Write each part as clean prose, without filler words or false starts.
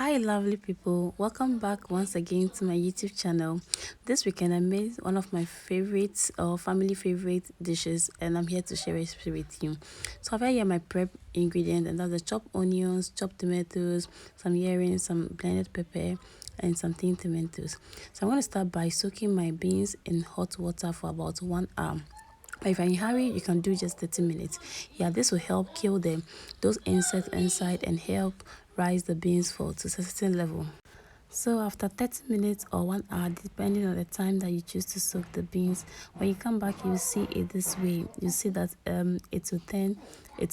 Hi lovely people, welcome back once again to my YouTube channel. This weekend I made one of my favorite or family favorite dishes, and I'm here to share a recipe with you. So I've here my prep ingredient, and that's the chopped onions, chopped tomatoes, some herrings, some blended pepper, and some thin tomatoes. So I'm going to start by soaking my beans in hot water for about 1 hour. But if you're in a hurry, you can do just 30 minutes. Yeah, this will help kill them, those insects inside, and help rise the beans for to a certain level. So after 30 minutes or 1 hour, depending on the time that you choose to soak the beans, when you come back, you see it this way. You see that it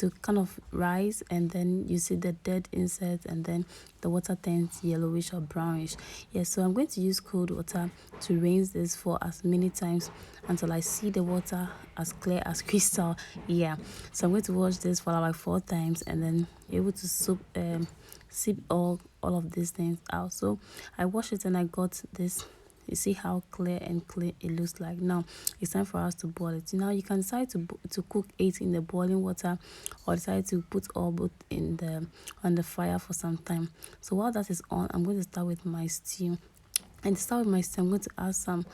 will kind of rise, and then you see the dead insect, and then the water turns yellowish or brownish. Yeah, so I'm going to use cold water to rinse this for as many times until I see the water as clear as crystal. Yeah, so I'm going to wash this for like 4 times, and then you're able to sip all of these things out. So I washed it and I got this. You see how clear and clean it looks like. Now it's time for us to boil it. Now you can decide to cook it in the boiling water, or decide to put all both in the on the fire for some time. So while that is on, I'm going to start with my stew. And to start with my stew, I'm going to add some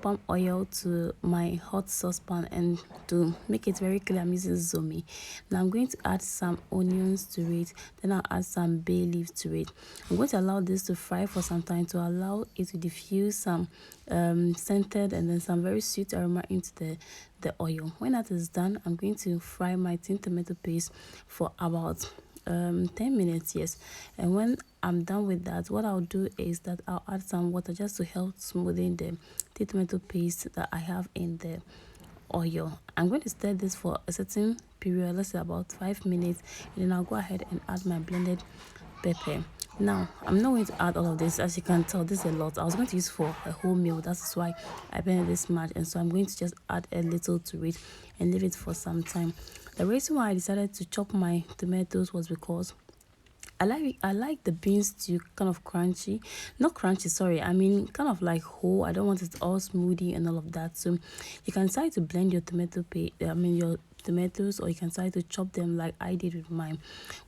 palm oil to my hot saucepan, and to make it very clear, I'm using zomi. Now I'm going to add some onions to it, then I'll add some bay leaf to it. I'm going to allow this to fry for some time to allow it to diffuse some scented and then some very sweet aroma into the oil. When that is done, I'm going to fry my tin tomato paste for about 10 minutes. Yes, and when I'm done with that, what I'll do is that I'll add some water just to help smoothing the tomato paste that I have in the oil. I'm going to stir this for a certain period, let's say about 5 minutes, and then I'll go ahead and add my blended pepper. Now I'm not going to add all of this. As you can tell, this is a lot. I was going to use for a whole meal, that's why I blended this much, and so I'm going to just add a little to it and leave it for some time. The reason why I decided to chop my tomatoes was because I like the beans to kind of crunchy, not crunchy, sorry, I mean kind of like whole. I don't want it all smoothie and all of that. So you can decide to blend your your tomatoes, or you can decide to chop them like I did with mine.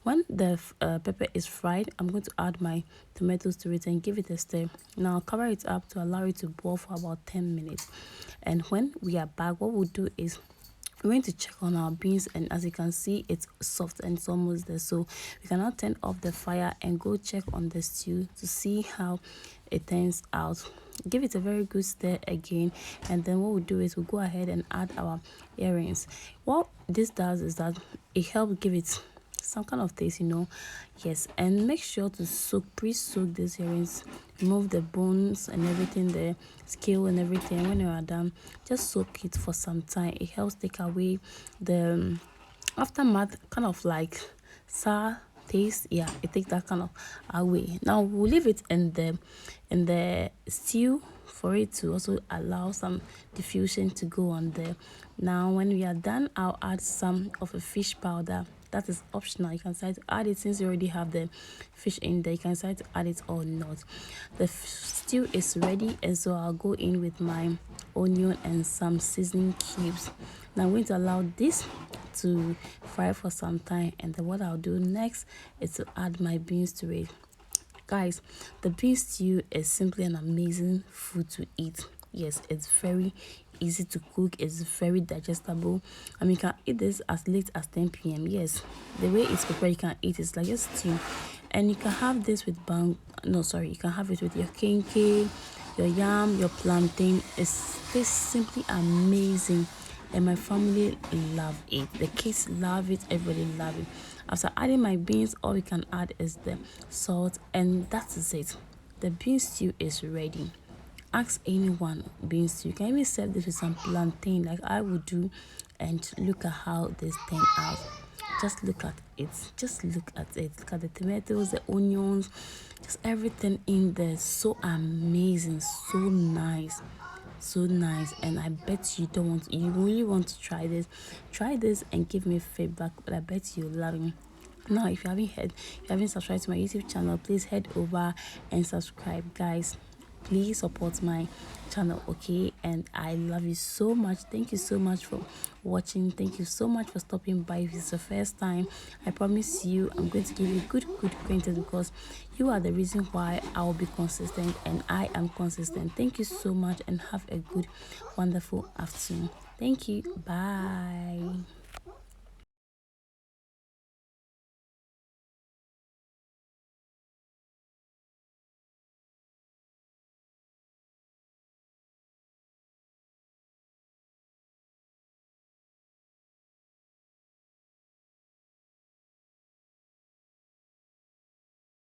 When the pepper is fried, I'm going to add my tomatoes to it and give it a stir. Now I'll cover it up to allow it to boil for about 10 minutes. And when we are back, what we'll do is we're going to check on our beans, and as you can see, it's soft and it's almost there. So we can now turn off the fire and go check on the stew to see how it turns out. Give it a very good stir again, and then what we'll do is we'll go ahead and add our earrings. What this does is that it helps give it some kind of taste, yes. And make sure to pre-soak these earrings, remove the bones and everything, the scale and everything. When you are done, just soak it for some time. It helps take away the aftermath, kind of like sour taste. Yeah, it takes that kind of away. Now we'll leave it in the stew for it to also allow some diffusion to go on there. Now when we are done, I'll add some of a fish powder. That is optional. You can decide to add it since you already have the fish in there. You can decide to add it or not. The stew is ready, and so I'll go in with my onion and some seasoning cubes. Now I'm going to allow this to fry for some time, and then what I'll do next is to add my beans to it. Guys, the bean stew is simply an amazing food to eat. Yes, it's very easy to cook, it's very digestible. I mean, you can eat this as late as 10 p.m. Yes, the way it's prepared, you can eat it like a stew, and you can have this with you can have it with your kenke, your yam, your plantain. It's simply amazing, and my family love it. The kids love it, everybody love it. After adding my beans, all we can add is the salt, and that is it. The bean stew is ready. Ask anyone bean stew. You can even serve this with some plantain like I would do, and look at how this turned out. Just look at it. Just look at it. Look at the tomatoes, the onions, just everything in there. So amazing, so nice, so nice. And I bet you really want to try this and give me feedback. But I bet you love it. Now if you haven't subscribed to my YouTube channel, please head over and subscribe, guys. please support my channel, okay? And I love you so much. Thank you so much for watching. Thank you so much for stopping by. If it's the first time, I promise you I'm going to give you good content, because you are the reason why I will be consistent, and I am consistent. Thank you so much, and have a good, wonderful afternoon. Thank you. Bye.